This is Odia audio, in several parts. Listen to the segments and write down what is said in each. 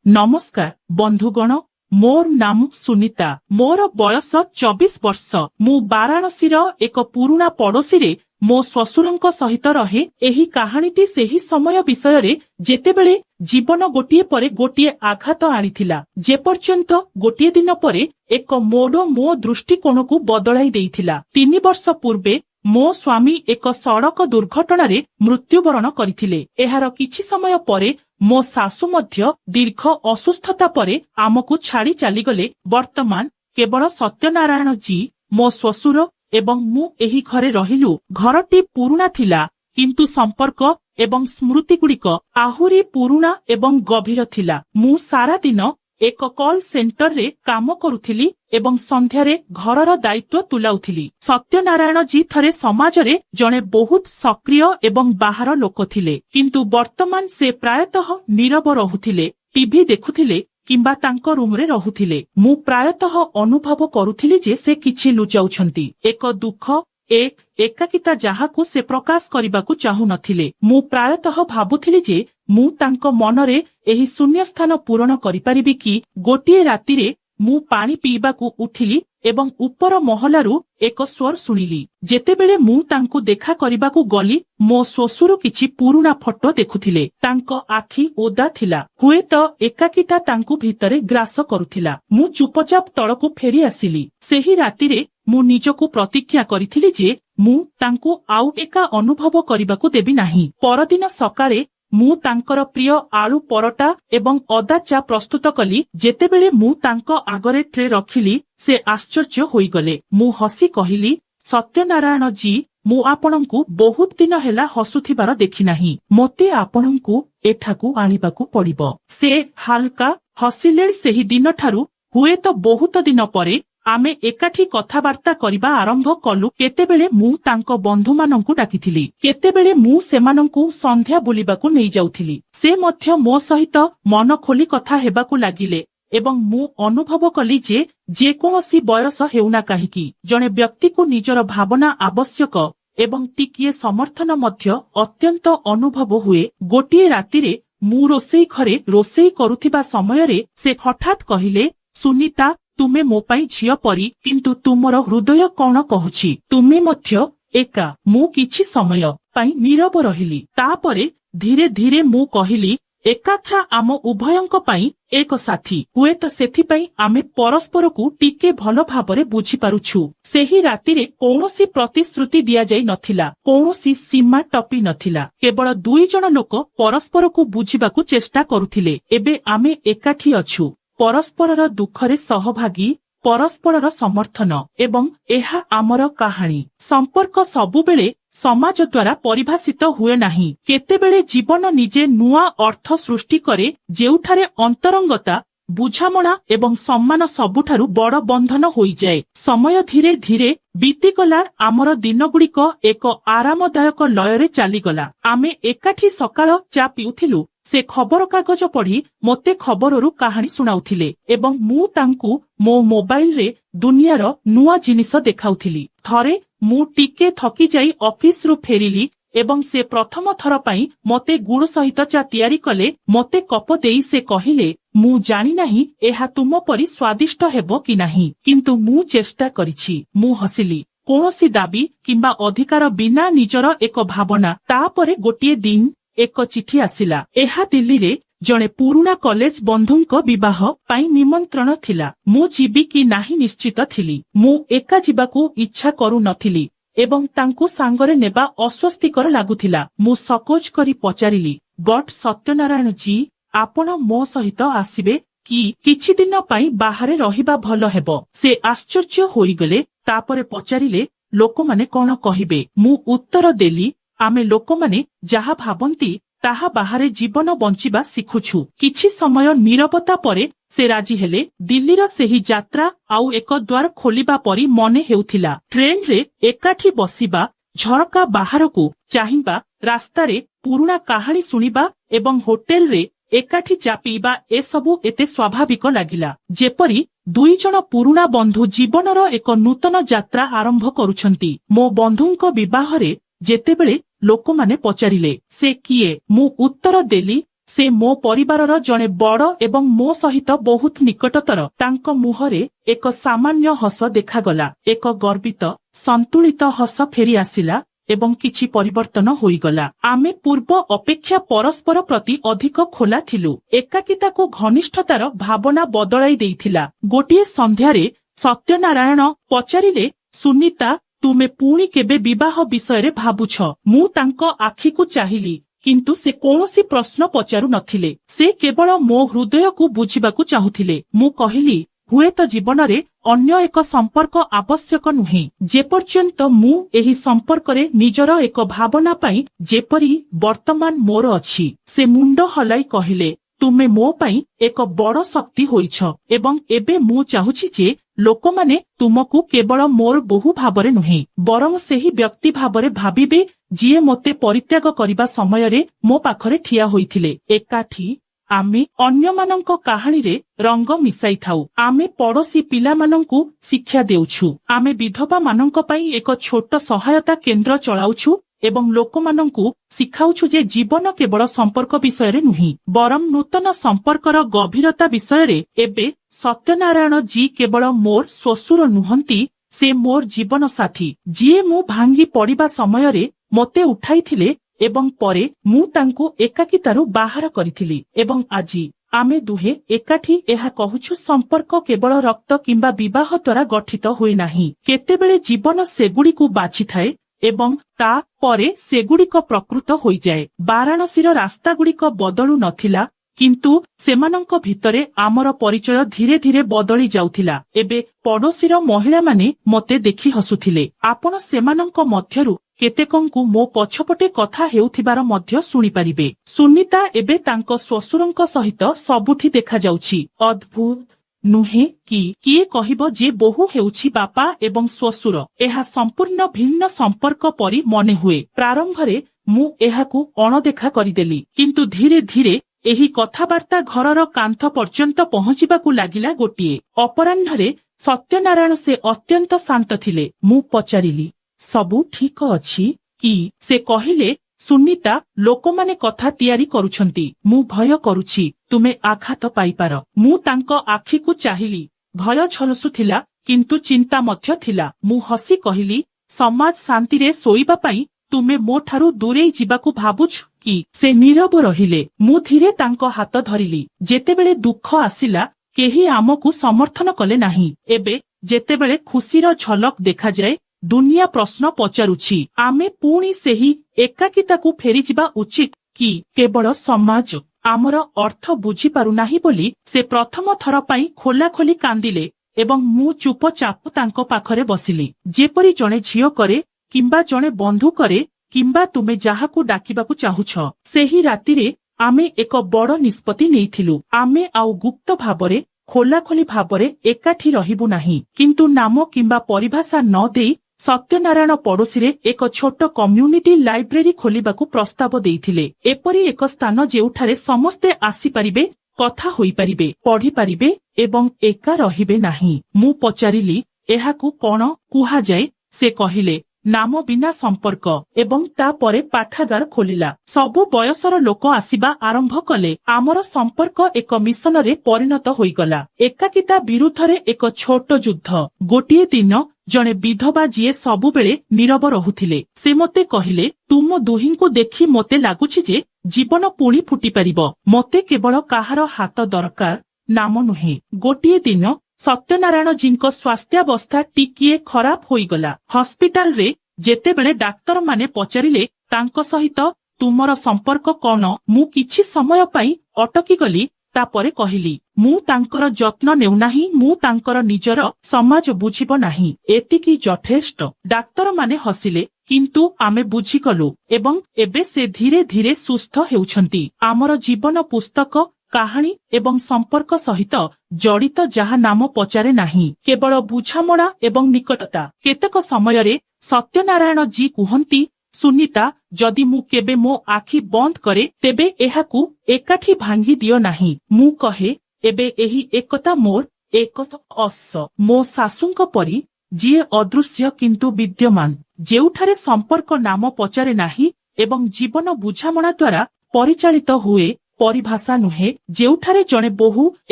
नमस्कार बंधुगण मोर नाम सुनीता मोर बयस 24 वर्ष मु वाराणसीर एक पुराना पड़ोसी रे मो श्वशुरଙ୍କ सहित रहे। एही कहानीटी सेही समय विषय रे जेतेबेले जीवन गोटिए परे गोटिए आघात आनिथिला जेपर्यंत गोटिए दिन परे एक मोड़ मो दृष्टिकोण को बदलाई देइथिला। 3 वर्ष पूर्वे मो स्वामी एक सड़क दुर्घटना रे मृत्युवरण करथिले। एहार किछि समय परे मो सासु मध्य दीर्घ असुस्थता परे आमको छाड़ी चलीगले। वर्तमान केवल सत्यनारायण जी मो श्वशुर एवं मु एही घरे रहिलु। घरटी पुरुणा थिला किंतु संपर्क एवं स्मृति गुड़िक आहुरी पुरुणा एवं गभीर थिला। मु सारा दिन एक कॉल सेंटर रे काम करुथिली एवं संध्यारे घरर दायित्व तुलाउथिली। सत्यनारायण जी थरे समाज रे जणे बहुत सक्रिय एवं बाहर लोक थिले किंतु वर्तमान से प्रायतः नीरव रहुथिले, टीवी देखुथिले किंबा तांको रूम रे रहुथिले। मु प्रायतः अनुभव करुथिली जे से किछि लुचाउछंती। एक दुख एक एकाकिता जाहाकु से प्रकाश करिबाकु चाहू नथिले। मु प्रायतः भाबुथिली जे मु तांको मनरे एही शून्य स्थान पूरण करिपारिबि कि। गोटिए रातिरे मु पानी पीबाकु उठिली एवं उपर महलारू एक स्वर सुनिली। जेतेबेले मु तांको देखा करिबाकु गली मो श्वशुर किछि पुरुणा फोटो देखुथिले। तांको आखि ओदा थिला, हुए तो एकाकिता तांको भितरे ग्रास करुथिला। मु चुपचाप तळकु फेरी आसिली। सेही रातिरे मु निजको प्रतिज्ञा करिथिली जे मु तांको आउ एका अनुभव करिबाकु देबी नाही। परदिन सकाळे मु तांकर प्रिय आलू परोटा एवं अदा चा प्रस्तुत कली। जेतेबेले मु तांको आगरे ट्रे रखिली से आश्चर्य होईगले। मु हसी कहिली, सत्यनारायण जी मु आपणंकु बहुत दिन हेला हसुथिबार देखि नाही, मोते आपणंकु एठाकु आनिबाकु पड़िबो। से हालका हसिले। सेही दिन ठारू हुए तो बहुत दिन परे आमे एकाठी कथाबार्ता करिबा आरंभ कलु। केतेबेले मु तांको बंधु मानंकु डाकिथिली, केतेबेले मु सेमानंकु संध्या बुलिबाकु नै जाउथिली। से मध्य मो सहित मन खोली कथा हेबाकु लागिले एवं मु अनुभव कली जे जेकोसी बयस हेउना काहिकी जणे व्यक्ति को निजर भावना आवश्यक एवं टिकिए समर्थन मध्य अत्यंत अनुभव हुए। गोटिए रातिरे मु रोसेई घरे रोसेई करुथिबा समयरे से हठात कहिले, सुनीता तुमे मो पाई झियो परी किंतु तुमर हृदय कौन कहुछि, तुमे मध्य एका। मु किछि समय पाई नीरव रहिली। तापरे धीरे धीरे मु कहिली, एकाक्षा आम उभयंक पाई एक साथी। हुए तो सेथि पाई आमे परस्पर को टिके भलो भाबरे बुझी पारुछु। सेही रातिरे कौनसी प्रतिश्रुति दिया जाई नथिला, कौनसी सीमा टपी नथिला। केवल दुई जन लोक परस्पर को बुझिबाकु चेष्टा करुथिले। एबे आमे एकाठी अछु, परस्परर दुखरे सहभागी, परस्परर समर्थन एवं एहा आमर कहानी। संपर्क सबुबेले समाज द्वारा परिभाषित हुए नाही। केतेबेले जीवन निजे नुआ अर्थ सृष्टि करे जेउठारे अंतरंगता, बुझामणा एवं सम्मान सबुठारु बड़ बंधन होई जाए। समय धीरे धीरे बीतीगला। आमर दिनगुड़िक एक आरामदायक लयरे चलीगला। आमे एकाठी सकाळ चा पिउथिलु। से खबर कागज पढ़ी मोते खबररू कहानी सुनाउथिले एवं मु तांकु मो मोबाइल रे दुनियार नुआ जिनिस देखाउथिली। थरे मु टिके थकी जाई ऑफिस रु फेरिली एवं से प्रथम थर पाई मोते गुड़ सहित चा तैयारी कले। मोते कप देई से कहिले, मु जानी नाही एहा तुम परी स्वादिष्ट हेबो कि नाही किंतु मु चेष्टा करिछि। मु हसिली। कोनोसी दाबी किंबा अधिकार बिना निजर एक भावना। तापरे गोटिए दिन एक चिठी आसिला। एहा दिल्ली रे जणे पुरुणा कॉलेज बंधुंक विवाह पाई निमंत्रण थिला। मु जीबी कि नाही निश्चित थिली। मु एका जीवाकू इच्छा करू नथिली एवं तांकू सांगरे नेबा अस्वस्तिकर लागुथिला। मु सकोच करी पचारिली, बट सत्यनारायण जी आपण मो सहित आसिबे कि किछि दिन पाई बाहरे रहिबा भलो हेबो। से आश्चर्य होईगले। तापरे पचारिले, लोकमाने कोन कहिबे। मु उत्तर देली, आमे लोकमाने जाहा भाबंती ताहा बाहरे जीवन बंचिबा सिखुछु। किछि समय नीरवता परे से राजी हेले। दिल्लीर सेही यात्रा आउ एक द्वार खोलिबा परी मने हेउथिला। ट्रेन रे एकाठी बसिबा, झरका बाहरकू चाहिबा, रास्तारे पुरुणा कहानी सुनिबा एवं होटेल रे एकाठी चापीबा ए सबु एते स्वाभाविक लागिला जेपरी दुई जन पुरुणा बंधु जीवनर एक नूतन यात्रा आरंभ करुछंती। मो बंधुंक विवाहरे जेतेबेले लोकमाने पचारिले, से किए? मु उत्तर देली, ସେ ମୋ ପରିବାରର ଜଣେ ବଡ଼ ଏବଂ ମୋ ସହିତ ବହୁତ ନିକଟତର। ତାଙ୍କ ମୁହଁରେ ଏକ ସାମାନ୍ୟ ହସ ଦେଖାଗଲା। ଏକ ଗର୍ବିତ ସନ୍ତୁଳିତ ହସ ଫେରି ଆସିଲା ଏବଂ କିଛି ପରିବର୍ତ୍ତନ ହୋଇଗଲା। ଆମେ ପୂର୍ବ ଅପେକ୍ଷା ପରସ୍ପର ପ୍ରତି ଅଧିକ ଖୋଲା ଥିଲୁ। ଏକାକିତାକୁ ଘନିଷ୍ଠତାର ଭାବନା ବଦଳାଇ ଦେଇଥିଲା। ଗୋଟିଏ ସନ୍ଧ୍ୟାରେ ସତ୍ୟନାରାୟଣ ପଚାରିଲେ, ସୁନିତା, ତୁମେ ପୁଣି କେବେ ବିବାହ ବିଷୟରେ ଭାବୁଛ? ମୁଁ ତାଙ୍କ ଆଖିକୁ ଚାହିଁଲି, କିନ୍ତୁ ସେ କୌଣସି ପ୍ରଶ୍ନ ପଚାରୁ ନଥିଲେ। ସେ କେବଳ ମୋ ହୃଦୟକୁ ବୁଝିବାକୁ ଚାହୁଁଥିଲେ। ମୁଁ କହିଲି, ହୁଏତ ଜୀବନରେ ଅନ୍ୟ ଏକ ସମ୍ପର୍କ ଆବଶ୍ୟକ ନୁହେଁ, ଯେପର୍ଯ୍ୟନ୍ତ ମୁଁ ଏହି ସମ୍ପର୍କରେ ନିଜର ଏକ ଭାବନା ପାଇଁ ଯେପରି ବର୍ତ୍ତମାନ ମୋର ଅଛି। ସେ ମୁଣ୍ଡ ହଲାଇ କହିଲେ, ତୁମେ ମୋ ପାଇଁ ଏକ ବଡ଼ ଶକ୍ତି ହୋଇଛ ଏବଂ ଏବେ ମୁଁ ଚାହୁଁଛି ଯେ ଲୋକମାନେ ତୁମକୁ କେବଳ ମୋର ବୋହୂ ଭାବରେ ନୁହେଁ, ବରଂ ସେହି ବ୍ୟକ୍ତି ଭାବରେ ଭାବିବେ ଯିଏ ମୋତେ ପରିତ୍ୟାଗ କରିବା ସମୟରେ ମୋ ପାଖରେ ଠିଆ ହୋଇଥିଲେ। ଏକାଠି ଆମେ ଅନ୍ୟମାନଙ୍କ କାହାଣୀରେ ରଙ୍ଗ ମିଶାଇଥାଉ। ଆମେ ପଡ଼ୋଶୀ ପିଲାମାନଙ୍କୁ ଶିକ୍ଷା ଦେଉଛୁ। ଆମେ ବିଧବାମାନଙ୍କ ପାଇଁ ଏକ ଛୋଟ ସହାୟତା କେନ୍ଦ୍ର ଚଳାଉଛୁ ଏବଂ ଲୋକମାନଙ୍କୁ ଶିଖାଉଛୁ ଯେ ଜୀବନ କେବଳ ସମ୍ପର୍କ ବିଷୟରେ ନୁହେଁ, ବରଂ ନୂତନ ସମ୍ପର୍କର ଗଭୀରତା ବିଷୟରେ। ଏବେ ସତ୍ୟନାରାୟଣ ଜୀ କେବଳ ମୋର ଶ୍ୱଶୁର ନୁହନ୍ତି, ସେ ମୋର ଜୀବନ ସାଥୀ, ଯିଏ ମୁଁ ଭାଙ୍ଗି ପଡ଼ିବା ସମୟରେ ମୋତେ ଉଠାଇଥିଲେ ଏବଂ ପରେ ମୁଁ ତାଙ୍କୁ ଏକାକିତାରୁ ବାହାର କରିଥିଲି। ଏବଂ ଆଜି ଆମେ ଦୁହେଁ ଏକାଠି ଏହା କହୁଛୁ, ସମ୍ପର୍କ କେବଳ ରକ୍ତ କିମ୍ବା ବିବାହ ଦ୍ୱାରା ଗଠିତ ହୁଏ ନାହିଁ। କେତେବେଳେ ଜୀବନ ସେଗୁଡ଼ିକୁ ବାଛିଥାଏ ଏବଂ ତା ପରେ ସେଗୁଡ଼ିକ ପ୍ରକୃତ ହୋଇଯାଏ। ବାରାଣସୀର ରାସ୍ତାଗୁଡ଼ିକ ବଦଳୁ ନଥିଲା, କିନ୍ତୁ ସେମାନଙ୍କ ଭିତରେ ଆମର ପରିଚୟ ଧୀରେ ଧୀରେ ବଦଳି ଯାଉଥିଲା। ଏବେ ପଡ଼ୋଶୀର ମହିଳାମାନେ ମୋତେ ଦେଖି ହସୁଥିଲେ। ଆପଣ ସେମାନଙ୍କ ମଧ୍ୟରୁ କେତେକଙ୍କୁ ମୋ ପଛପଟେ କଥା ହେଉଥିବାର ମଧ୍ୟ ଶୁଣିପାରିବେ। ସୁନିତା ଏବେ ତାଙ୍କ ଶ୍ୱଶୁରଙ୍କ ସହିତ ସବୁଠି ଦେଖାଯାଉଛି। ଅଦ୍ଭୁତ ନୁହେଁ କି? କିଏ କହିବ ଯେ ବୋହୂ ହେଉଛି ବାପା ଏବଂ ଶ୍ୱଶୁର? ଏହା ସମ୍ପୂର୍ଣ୍ଣ ଭିନ୍ନ ସମ୍ପର୍କ ପରି ମନେହୁଏ। ପ୍ରାରମ୍ଭରେ ମୁଁ ଏହାକୁ ଅଣଦେଖା କରିଦେଲି, କିନ୍ତୁ ଧୀରେ ଧୀରେ ଏହି କଥାବାର୍ତ୍ତା ଘରର କାନ୍ଥ ପର୍ଯ୍ୟନ୍ତ ପହଞ୍ଚିବାକୁ ଲାଗିଲା। ଗୋଟିଏ ଅପରାହ୍ନରେ ସତ୍ୟନାରାୟଣ ସେ ଅତ୍ୟନ୍ତ ଶାନ୍ତ ଥିଲେ। ମୁଁ ପଚାରିଲି, ସବୁ ଠିକ ଅଛି କି? ସେ କହିଲେ, ସୁନିତା, ଲୋକମାନେ କଥା ତିଆରି କରୁଛନ୍ତି। ମୁଁ ଭୟ କରୁଛି ତୁମେ ଆଘାତ ପାଇପାର। ମୁଁ ତାଙ୍କ ଆଖିକୁ ଚାହିଁଲି। ଭୟ ଝଲସୁଥିଲା, କିନ୍ତୁ ଚିନ୍ତା ମଧ୍ୟ ଥିଲା। ମୁଁ ହସି କହିଲି, ସମାଜ ଶାନ୍ତିରେ ଶୋଇବା ପାଇଁ ତୁମେ ମୋ ଠାରୁ ଦୂରେଇ ଯିବାକୁ ଭାବୁଛ କି? ସେ ନୀରବ ରହିଲେ। ମୁଁ ଧୀରେ ତାଙ୍କ ହାତ ଧରିଲି। ଯେତେବେଳେ ଦୁଃଖ ଆସିଲା, କେହି ଆମକୁ ସମର୍ଥନ କଲେ ନାହିଁ। ଏବେ ଯେତେବେଳେ ଖୁସିର ଝଲକ ଦେଖାଯାଏ, ଦୁନିଆ ପ୍ରଶ୍ନ ପଚାରୁଛି, ଆମେ ପୁଣି ସେହି ଏକାକିତାକୁ ଫେରିଯିବା ଉଚିତ କି? କେବଳ ସମାଜ ଆମର ଅର୍ଥ ବୁଝିପାରୁନାହିଁ ବୋଲି ସେ ପ୍ରଥମ ଥର ପାଇଁ ଖୋଲାଖୋଲି କାନ୍ଦିଲେ ଏବଂ ମୁଁ ଚୁପଚାପ ତାଙ୍କ ପାଖରେ ବସିଲି, ଯେପରି ଜଣେ ଝିଅ କରେ କିମ୍ବା ଜଣେ ବନ୍ଧୁ କରେ, କିମ୍ବା ତୁମେ ଯାହାକୁ ଡାକିବାକୁ ଚାହୁଁଛ। ସେହି ରାତିରେ ଆମେ ଏକ ବଡ଼ ନିଷ୍ପତ୍ତି ନେଇଥିଲୁ। ଆମେ ଆଉ ଗୁପ୍ତ ଭାବରେ, ଖୋଲାଖୋଲି ଭାବରେ ଏକାଠି ରହିବୁ ନାହିଁ। କିନ୍ତୁ ନାମ କିମ୍ବା ପରିଭାଷା ନ ଦେଇ ସତ୍ୟନାରାୟଣ ପଡ଼ୋଶୀରେ ଏକ ଛୋଟ କମ୍ୟୁନିଟି ଲାଇବ୍ରେରୀ ଖୋଲିବାକୁ ପ୍ରସ୍ତାବ ଦେଇଥିଲେ। ଏପରି ଏକ ସ୍ଥାନ ଯେଉଁଠାରେ ସମସ୍ତେ ଆସିପାରିବେ, କଥା ହୋଇପାରିବେ, ପଢ଼ିପାରିବେ ଏବଂ ଏକା ରହିବେ ନାହିଁ। ମୁଁ ପଚାରିଲି, ଏହାକୁ କ'ଣ କୁହାଯାଏ? ସେ କହିଲେ, ନାମ ବିନା ସମ୍ପର୍କ। ଏବଂ ତାପରେ ପାଠାଗାର ଖୋଲିଲା। ସବୁ ବୟସର ଲୋକ ଆସିବା ଆରମ୍ଭ କଲେ। ଆମର ସମ୍ପର୍କ ଏକ ମିଶନରେ ପରିଣତ ହୋଇଗଲା। ଏକାକିତା ବିରୁଦ୍ଧରେ ଏକ ଛୋଟ ଯୁଦ୍ଧ। ଗୋଟିଏ ଦିନ ଜଣେ ବିଧବା ଯିଏ ସବୁବେଳେ ନୀରବ ରହୁଥିଲେ, ସେ ମୋତେ କହିଲେ, ତୁମ ଦୁହିଁଙ୍କୁ ଦେଖି ମୋତେ ଲାଗୁଛି ଯେ ଜୀବନ ପୁଣି ଫୁଟିପାରିବ। ମୋତେ କେବଳ କାହାର ହାତ ଦରକାର, ନାମ ନୁହେଁ। ଗୋଟିଏ ଦିନ ସତ୍ୟନାରାୟଣ ଜୀଙ୍କ ସ୍ୱାସ୍ଥ୍ୟାବସ୍ଥା ଟିକିଏ ଖରାପ ହୋଇଗଲା। ହସ୍ପିଟାଲରେ ଯେତେବେଳେ ଡାକ୍ତରମାନେ ପଚାରିଲେ ତାଙ୍କ ସହିତ ତୁମର ସମ୍ପର୍କ କ'ଣ, ମୁଁ କିଛି ସମୟ ପାଇଁ ଅଟକିଗଲି। ତାପରେ କହିଲି, ମୁଁ ତାଙ୍କର ଯତ୍ନ ନେଉନାହିଁ, ମୁଁ ତାଙ୍କର ନିଜର। ସମାଜ ବୁଝିବ ନାହିଁ, ଏତିକି ଯଥେଷ୍ଟ। ଡାକ୍ତରମାନେ ହସିଲେ, କିନ୍ତୁ ଆମେ ବୁଝିଗଲୁ ଏବଂ ଏବେ ସେ ଧୀରେ ଧୀରେ ସୁସ୍ଥ ହେଉଛନ୍ତି। ଆମର ଜୀବନ ପୁସ୍ତକ, କାହାଣୀ ଏବଂ ସମ୍ପର୍କ ସହିତ ଜଡ଼ିତ, ଯାହା ନାମ ପଚାରେ ନାହିଁ, କେବଳ ବୁଝାମଣା ଏବଂ ନିକଟତା। କେତେକ ସମୟରେ ସତ୍ୟନାରାୟଣ ଜୀ କୁହନ୍ତି, ସୁନିତା, ଯଦି ମୁଁ କେବେ ମୋ ଆଖି ବନ୍ଦ କରେ, ତେବେ ଏହାକୁ ଏକାଠି ଭାଙ୍ଗି ଦିଅ ନାହିଁ। ମୁଁ କହେ, ଏବେ ଏହି ଏକତା ମୋର ଏକତା ଅସ ମୋ ଶାଶୁଙ୍କ ପରି, ଯିଏ ଅଦୃଶ୍ୟ କିନ୍ତୁ ବିଦ୍ୟମାନ, ଯେଉଁଠାରେ ସମ୍ପର୍କ ନାମ ପଚାରେ ନାହିଁ ଏବଂ ଜୀବନ ବୁଝାମଣା ଦ୍ୱାରା ପରିଚାଳିତ ହୁଏ। ପରିଭାଷା ନୁହେଁ ଯେଉଁଠାରେ ଜଣେ ବୋହୂ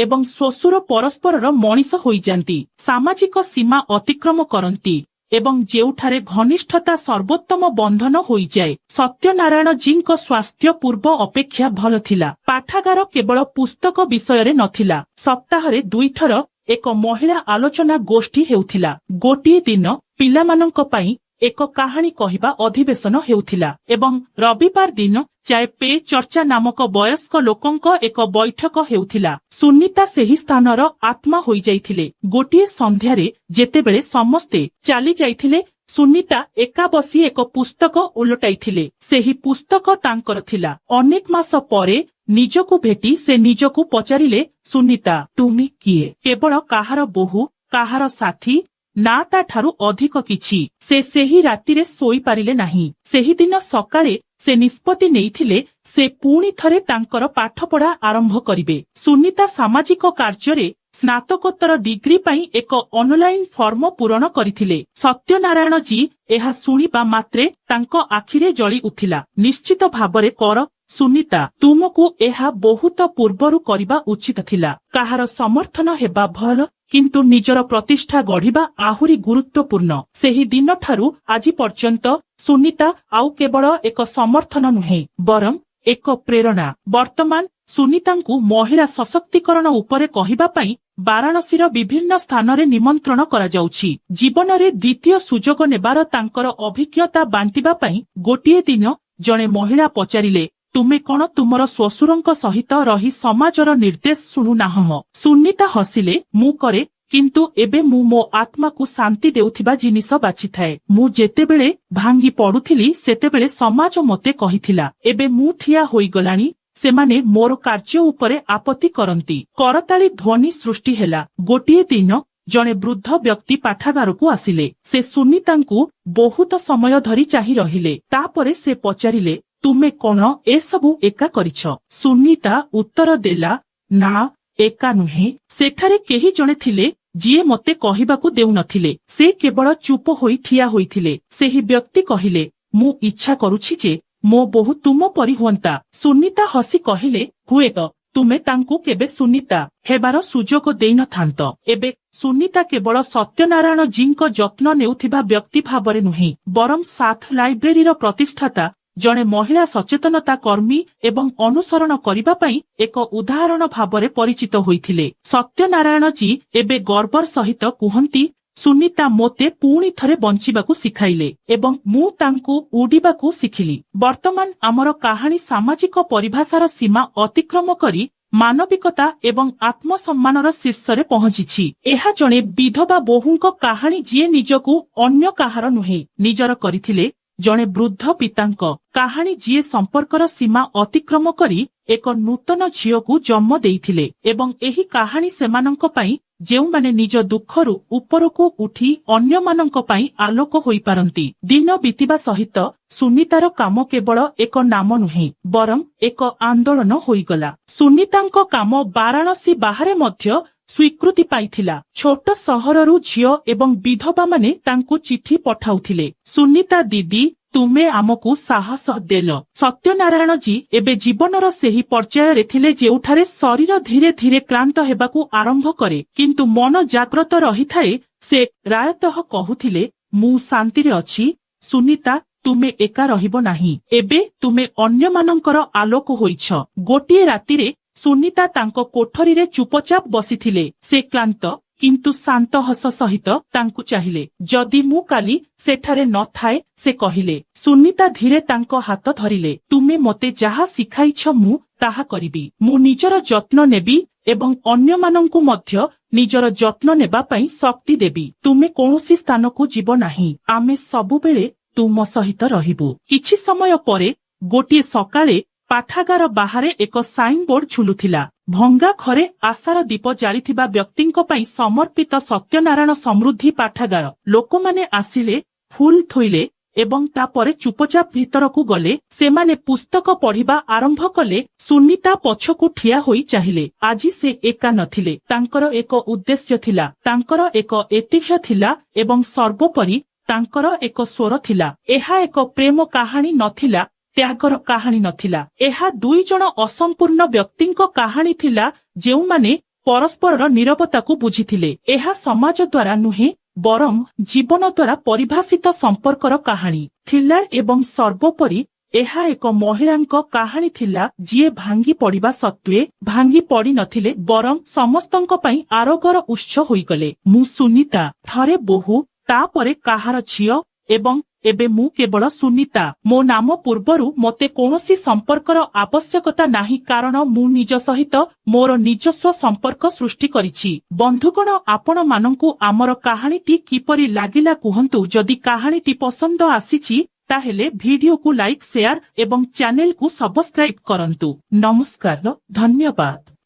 ଏବଂ ଶ୍ୱଶୁର ପରସ୍ପରର ମଣିଷ ହୋଇଯାନ୍ତି, ସାମାଜିକ ସୀମା ଅତିକ୍ରମ କରନ୍ତି ଏବଂ ଯେଉଁଠାରେ ଘନିଷ୍ଠତା ସର୍ବୋତ୍ତମ ବନ୍ଧନ ହୋଇଯାଏ। ସତ୍ୟନାରାୟଣ ଜୀଙ୍କ ସ୍ୱାସ୍ଥ୍ୟ ପୂର୍ବ ଅପେକ୍ଷା ଭଲ ଥିଲା। ପାଠାଗାର କେବଳ ପୁସ୍ତକ ବିଷୟରେ ନଥିଲା। ସପ୍ତାହରେ 2 ଥର ଏକ ମହିଳା ଆଲୋଚନା ଗୋଷ୍ଠୀ ହେଉଥିଲା। ଗୋଟିଏ ଦିନ ପିଲାମାନଙ୍କ ପାଇଁ ଏକ କାହାଣୀ କହିବା ଅଧିବେଶନ ହେଉଥିଲା ଏବଂ ରବିବାର ଦିନ ଚାଏ ପେ ଚର୍ଚ୍ଚା ନାମକ ବୟସ୍କ ଲୋକଙ୍କ ଏକ ବୈଠକ ହେଉଥିଲା। ସୁନିତା ସେହି ସ୍ଥାନର ଆତ୍ମା ହୋଇଯାଇଥିଲେ। ଗୋଟିଏ ସନ୍ଧ୍ୟାରେ ଯେତେବେଳେ ସମସ୍ତେ ଚାଲି ଯାଇଥିଲେ, ସୁନିତା ଏକା ବସି ଏକ ପୁସ୍ତକ ଓଲଟାଇଥିଲେ। ସେହି ପୁସ୍ତକ ତାଙ୍କର ଥିଲା। ଅନେକ ମାସ ପରେ ନିଜକୁ ଭେଟି ସେ ନିଜକୁ ପଚାରିଲେ, ସୁନିତା, ତୁମେ କିଏ? କେବଳ କାହାର ବୋହୂ, କାହାର ସାଥୀ? ନା, ତାଠାରୁ ଅଧିକ କିଛି। ସେ ସେହି ରାତିରେ ଶୋଇପାରିଲେ ନାହିଁ। ସେହିଦିନ ସକାଳେ ସେ ନିଷ୍ପତ୍ତି ନେଇଥିଲେ ସେ ପୁଣି ଥରେ ତାଙ୍କର ପାଠପଢ଼ା ଆରମ୍ଭ କରିବେ। ସୁନିତା ସାମାଜିକ କାର୍ଯ୍ୟରେ ସ୍ନାତକୋତ୍ତର ଡିଗ୍ରୀ ପାଇଁ ଏକ ଅନଲାଇନ ଫର୍ମ ପୂରଣ କରିଥିଲେ। ସତ୍ୟନାରାୟଣ ଜୀ ଏହା ଶୁଣିବା ମାତ୍ରେ ତାଙ୍କ ଆଖିରେ ଜଳି ଉଠିଲା। ନିଶ୍ଚିତ ଭାବରେ କର ସୁନିତା, ତୁମକୁ ଏହା ବହୁତ ପୂର୍ବରୁ କରିବା ଉଚିତ ଥିଲା। କାହାର ସମର୍ଥନ ହେବା ଭଲ, କିନ୍ତୁ ନିଜର ପ୍ରତିଷ୍ଠା ଗଢ଼ିବା ଆହୁରି ଗୁରୁତ୍ୱପୂର୍ଣ୍ଣ। ସେହି ଦିନଠାରୁ ଆଜି ପର୍ଯ୍ୟନ୍ତ ସୁନିତା ଆଉ କେବଳ ଏକ ସମର୍ଥନ ନୁହେଁ, ବରଂ ଏକ ପ୍ରେରଣା। ବର୍ତ୍ତମାନ ସୁନିତାଙ୍କୁ ମହିଳା ସଶକ୍ତିକରଣ ଉପରେ କହିବା ପାଇଁ ବାରାଣସୀର ବିଭିନ୍ନ ସ୍ଥାନରେ ନିମନ୍ତ୍ରଣ କରାଯାଉଛି। ଜୀବନରେ ଦ୍ୱିତୀୟ ସୁଯୋଗ ନେବାର ତାଙ୍କର ଅଭିଜ୍ଞତା ବାଣ୍ଟିବା ପାଇଁ ଗୋଟିଏ ଦିନ ଜଣେ ମହିଳା ପଚାରିଲେ, ତୁମେ କଣ ତୁମର ଶ୍ୱଶୁରଙ୍କ ସହିତ ରହି ସମାଜର ନିର୍ଦ୍ଦେଶ ଶୁଣୁନାହଁ? ସୁନିତା ହସିଲେ, ମୁଁ କରେ, କିନ୍ତୁ ଏବେ ମୁଁ ମୋ ଆତ୍ମାକୁ ଶାନ୍ତି ଦେଉଥିବା ଜିନିଷ ବାଛିଥାଏ। ମୁଁ ଯେତେବେଳେ ଭାଙ୍ଗି ପଡୁଥିଲି ସେତେବେଳେ ସମାଜ ମୋତେ କହିଥିଲା, ଏବେ ମୁଁ ଠିଆ ହୋଇଗଲାଣି, ସେମାନେ ମୋର କାର୍ଯ୍ୟ ଉପରେ ଆପତ୍ତି କରନ୍ତି। କରତାଳି ଧ୍ୱନି ସୃଷ୍ଟି ହେଲା। ଗୋଟିଏ ଦିନ ଜଣେ ବୃଦ୍ଧ ବ୍ୟକ୍ତି ପାଠାଗାରକୁ ଆସିଲେ। ସେ ସୁନିତାଙ୍କୁ ବହୁତ ସମୟ ଧରି ଚାହିଁ ରହିଲେ। ତାପରେ ସେ ପଚାରିଲେ, ତୁମେ କଣ ଏସବୁ ଏକା କରିଛ? ସୁନିତା ଉତ୍ତର ଦେଲା, ନା, ଏକା ନୁହେଁ। ସେଠାରେ କେହି ଜଣେ ଥିଲେ ଯିଏ ମୋତେ କହିବାକୁ ଦେଉନଥିଲେ। ସେ କେବଳ ଚୁପ ହୋଇ ଠିଆ ହୋଇଥିଲେ। ସେହି ବ୍ୟକ୍ତି କହିଲେ, ମୁଁ ଇଚ୍ଛା କରୁଛି ଯେ ମୋ ବୋହୂ ତୁମ ପରି ହୁଅନ୍ତା। ସୁନିତା ହସି କହିଲେ, ହୁଏତ ତୁମେ ତାଙ୍କୁ କେବେ ସୁନିତା ହେବାର ସୁଯୋଗ ଦେଇନଥାନ୍ତ। ଏବେ ସୁନିତା କେବଳ ସତ୍ୟନାରାୟଣ ଜୀଙ୍କ ଯତ୍ନ ନେଉଥିବା ବ୍ୟକ୍ତି ଭାବରେ ନୁହେଁ, ବରଂ ସାଥ ଲାଇବ୍ରେରୀର ପ୍ରତିଷ୍ଠାତା, ଜଣେ ମହିଳା ସଚେତନତା କର୍ମୀ ଏବଂ ଅନୁସରଣ କରିବା ପାଇଁ ଏକ ଉଦାହରଣ ଭାବରେ ପରିଚିତ ହୋଇଥିଲେ। ସତ୍ୟନାରାୟଣ ଜୀ ଏବେ ଗର୍ବର ସହିତ କୁହନ୍ତି, ସୁନିତା ମୋତେ ପୁଣି ଥରେ ବଞ୍ଚିବାକୁ ଶିଖାଇଲେ ଏବଂ ମୁଁ ତାଙ୍କୁ ଉଡ଼ିବାକୁ ଶିଖିଲି। ବର୍ତ୍ତମାନ ଆମର କାହାଣୀ ସାମାଜିକ ପରିଭାଷାର ସୀମା ଅତିକ୍ରମ କରି ମାନବିକତା ଏବଂ ଆତ୍ମସମ୍ମାନର ଶୀର୍ଷରେ ପହଞ୍ଚିଛି। ଏହା ଜଣେ ବିଧବା ବୋହୂଙ୍କ କାହାଣୀ ଯିଏ ନିଜକୁ ଅନ୍ୟ କାହାର ନୁହେଁ ନିଜର କରିଥିଲେ। ଜଣେ ବୃଦ୍ଧ ପିତାଙ୍କ କାହାଣୀ ଯିଏ ସମ୍ପର୍କର ସୀମା ଅତିକ୍ରମ କରି ଏକ ନୂତନ ଝିଅକୁ ଜନ୍ମ ଦେଇଥିଲେ ଏବଂ ଏହି କାହାଣୀ ସେମାନଙ୍କ ପାଇଁ ଯେଉଁମାନେ ନିଜ ଦୁଃଖରୁ ଉପରକୁ ଉଠି ଅନ୍ୟମାନଙ୍କ ପାଇଁ ଆଲୋକ ହୋଇପାରନ୍ତି। ଦିନ ବିତିବା ସହିତ ସୁନିତାର କାମ କେବଳ ଏକ ନାମ ନୁହେଁ, ବରଂ ଏକ ଆନ୍ଦୋଳନ ହୋଇଗଲା। ସୁନିତାଙ୍କ କାମ ବାରାଣସୀ ବାହାରେ ମଧ୍ୟ ସ୍ୱୀକୃତି ପାଇଥିଲା। ଛୋଟ ସହରରୁ ଝିଅ ଏବଂ ବିଧବାମାନେ ତାଙ୍କୁ ଚିଠି ପଠାଉଥିଲେ, ସୁନିତା ଦିଦି, ତୁମେ ଆମକୁ ସାହସ ଦେଲ। ସତ୍ୟନାରାୟଣ ଜୀ ଏବେ ଜୀବନର ସେହି ପର୍ଯ୍ୟାୟରେ ଥିଲେ ଯେଉଁଠାରେ ଶରୀର ଧୀରେ ଧୀରେ କ୍ଳାନ୍ତ ହେବାକୁ ଆରମ୍ଭ କରେ, କିନ୍ତୁ ମନ ଜାଗ୍ରତ ରହିଥାଏ। ସେ ପ୍ରାୟତଃ କହୁଥିଲେ, ମୁଁ ଶାନ୍ତିରେ ଅଛି। ସୁନିତା, ତୁମେ ଏକା ରହିବ ନାହିଁ। ଏବେ ତୁମେ ଅନ୍ୟମାନଙ୍କର ଆଲୋକ ହୋଇଛ। ଗୋଟିଏ ରାତିରେ ସୁନିତା ତାଙ୍କ କୋଠରୀରେ ଚୁପଚାପ ବସିଥିଲେ। ସେ କ୍ଳାନ୍ତ କିନ୍ତୁ ଶାନ୍ତ ହସ ସହିତ ତାଙ୍କୁ ଚାହିଁଲେ। ଯଦି ମୁଁ କାଲି ସେଠାରେ ନଥାଏ, ସେ କହିଲେ। ସୁନିତା ଧୀରେ ତାଙ୍କ ହାତ ଧରିଲେ। ତୁମେ ମୋତେ ଯାହା ଶିଖାଇଛ ମୁଁ ତାହା କରିବି। ମୁଁ ନିଜର ଯତ୍ନ ନେବି ଏବଂ ଅନ୍ୟମାନଙ୍କୁ ମଧ୍ୟ ନିଜର ଯତ୍ନ ନେବା ପାଇଁ ଶକ୍ତି ଦେବି। ତୁମେ କୌଣସି ସ୍ଥାନକୁ ଯିବ ନାହିଁ। ଆମେ ସବୁବେଳେ ତୁମ ସହିତ ରହିବୁ। କିଛି ସମୟ ପରେ ଗୋଟିଏ ସକାଳେ ପାଠାଗାର ବାହାରେ ଏକ ସାଇନ୍ ବୋର୍ଡ ଝୁଲୁଥିଲା। ଭଙ୍ଗା ଘରେ ଆଶାର ଦୀପ ଜାଳିଥିବା ବ୍ୟକ୍ତିଙ୍କ ପାଇଁ ସମର୍ପିତ ସତ୍ୟନାରାୟଣ ସମୃଦ୍ଧି ପାଠାଗାର। ଲୋକମାନେ ଆସିଲେ, ଫୁଲ ଥୋଇଲେ ଏବଂ ତାପରେ ଚୁପଚାପ ଭିତରକୁ ଗଲେ। ସେମାନେ ପୁସ୍ତକ ପଢ଼ିବା ଆରମ୍ଭ କଲେ। ସୁନିତା ପଛକୁ ଠିଆ ହୋଇ ଚାହିଁଲେ। ଆଜି ସେ ଏକା ନଥିଲେ। ତାଙ୍କର ଏକ ଉଦ୍ଦେଶ୍ୟ ଥିଲା, ତାଙ୍କର ଏକ ଐତିହ୍ୟ ଥିଲା ଏବଂ ସର୍ବୋପରି ତାଙ୍କର ଏକ ସ୍ୱର ଥିଲା। ଏହା ଏକ ପ୍ରେମ କାହାଣୀ ନଥିଲା, ତ୍ୟାଗର କାହାଣୀ ନଥିଲା। ଏହା ଦୁଇ ଜଣ ଅସମ୍ପୂର୍ଣ୍ଣ ବ୍ୟକ୍ତିଙ୍କ କାହାଣୀ ଥିଲା, ଯେଉଁମାନେ ପରସ୍ପରର ନୀରବତାକୁ ବୁଝିଥିଲେ। ଏହା ସମାଜ ଦ୍ୱାରା ନୁହେଁ, ବରଂ ଜୀବନ ଦ୍ୱାରା ପରିଭାଷିତ ସମ୍ପର୍କର କାହାଣୀ ଥିଲା ଏବଂ ସର୍ବୋପରି ଏହା ଏକ ମହିଳାଙ୍କ କାହାଣୀ ଥିଲା, ଯିଏ ଭାଙ୍ଗି ପଡ଼ିବା ସତ୍ତ୍ୱେ ଭାଙ୍ଗି ପଡ଼ିନଥିଲେ, ବରଂ ସମସ୍ତଙ୍କ ପାଇଁ ଆରୋଗର ଉତ୍ସ ହୋଇଗଲେ। ମୁଁ ସୁନିତା, ଥରେ ବୋହୂ, ତାପରେ କାହାର ଝିଅ ଏବଂ ଏବେ ମୁଁ କେବଳ ସୁନିତା। ମୋ ନାମ ପୂର୍ବରୁ ମୋତେ କୌଣସି ସମ୍ପର୍କର ଆବଶ୍ୟକତା ନାହିଁ, କାରଣ ମୁଁ ନିଜ ସହିତ ମୋର ନିଜସ୍ୱ ସମ୍ପର୍କ ସୃଷ୍ଟି କରିଛି। ବନ୍ଧୁଗଣ, ଆପଣମାନଙ୍କୁ ଆମର କାହାଣୀଟି କିପରି ଲାଗିଲା କୁହନ୍ତୁ। ଯଦି କାହାଣୀଟି ପସନ୍ଦ ଆସିଛି ତାହେଲେ ଭିଡିଓକୁ ଲାଇକ୍, ସେୟାର ଏବଂ ଚ୍ୟାନେଲକୁ ସବସ୍କ୍ରାଇବ୍ କରନ୍ତୁ। ନମସ୍କାର, ଧନ୍ୟବାଦ।